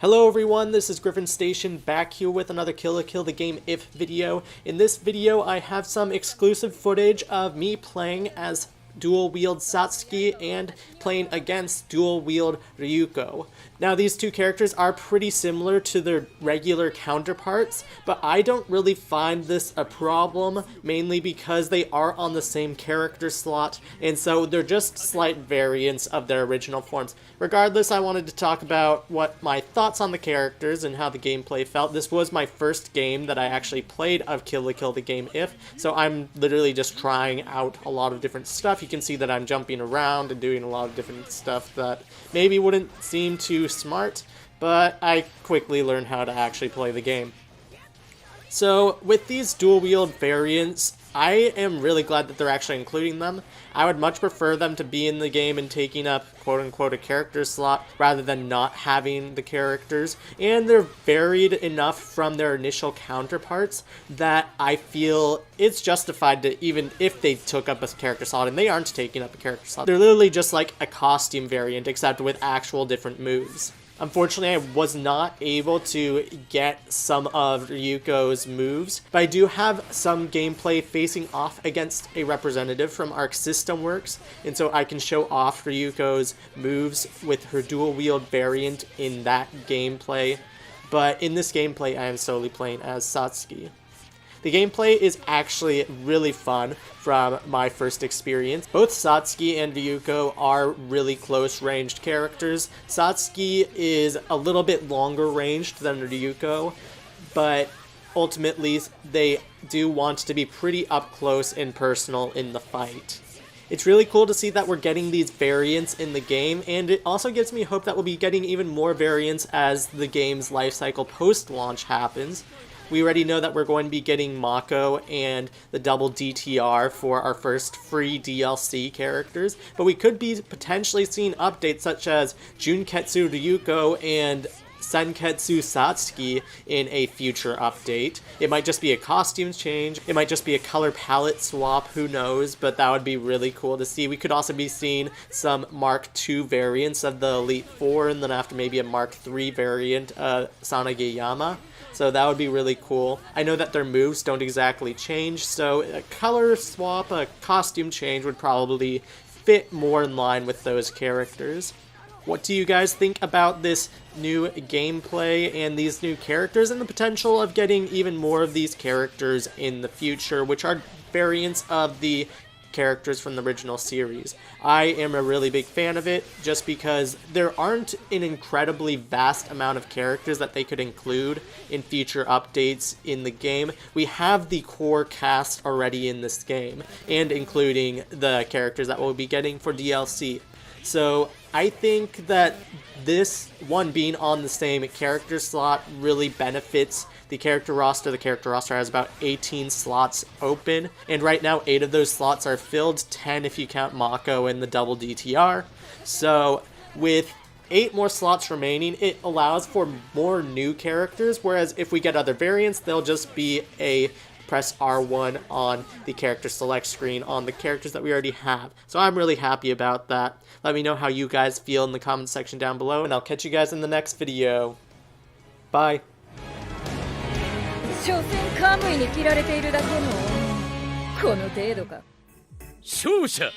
Hello everyone, this is Griffin Station back here with another Kill the Game If video. In this video I have some exclusive footage of me playing as dual wield Satsuki and playing against dual wield Ryuko. Now these two characters are pretty similar to their regular counterparts, but I don't really find this a problem, mainly because they are on the same character slot, and so they're just slight variants of their original forms. Regardless, I wanted to talk about what my thoughts on the characters and how the gameplay felt. This was my first game that I actually played of Kill the Game If, so I'm literally just trying out a lot of different stuff. You can see that I'm jumping around and doing a lot of different stuff that maybe wouldn't seem too smart, but I quickly learned how to actually play the game. So with these dual wield variants, I am really glad that they're actually including them. I would much prefer them to be in the game and taking up quote-unquote a character slot rather than not having the characters, and they're varied enough from their initial counterparts that I feel it's justified to, even if they took up a character slot, and they aren't taking up a character slot, they're literally just like a costume variant except with actual different moves. Unfortunately, I was not able to get some of Ryuko's moves, but I do have some gameplay facing off against a representative from Arc System Works, and so I can show off Ryuko's moves with her dual wield variant in that gameplay. But in this gameplay, I am solely playing as Satsuki. The gameplay is actually really fun from my first experience. Both Satsuki and Ryuko are really close-ranged characters. Satsuki is a little bit longer ranged than Ryuko, but ultimately they do want to be pretty up close and personal in the fight. It's really cool to see that we're getting these variants in the game, and it also gives me hope that we'll be getting even more variants as the game's lifecycle post-launch happens. We already know that we're going to be getting Mako and the double DTR for our first free DLC characters, but we could be potentially seeing updates such as Junketsu Ryuko and Senketsu Satsuki in a future update. It might just be a costumes change, it might just be a color palette swap, who knows, but that would be really cool to see. We could also be seeing some Mark II variants of the Elite Four, and then after maybe a Mark III variant, Sanageyama. So that would be really cool. I know that their moves don't exactly change, so a color swap, a costume change would probably fit more in line with those characters. What do you guys think about this new gameplay and these new characters and the potential of getting even more of these characters in the future, which are variants of the characters from the original series? I am a really big fan of it just because there aren't an incredibly vast amount of characters that they could include in future updates in the game. We have the core cast already in this game, and including the characters that we'll be getting for DLC. So I think that this one being on the same character slot really benefits the character roster. The character roster has about 18 slots open, and right now 8 of those slots are filled, 10 if you count Mako and the double DTR. So with 8 more slots remaining, it allows for more new characters, whereas if we get other variants, they'll just be a press R1 on the character select screen on the characters that we already have. So I'm really happy about that. Let me know how you guys feel in the comment section down below, and I'll catch you guys in the next video. Bye. 所詮カムイに切られているだけのこの程度か。勝者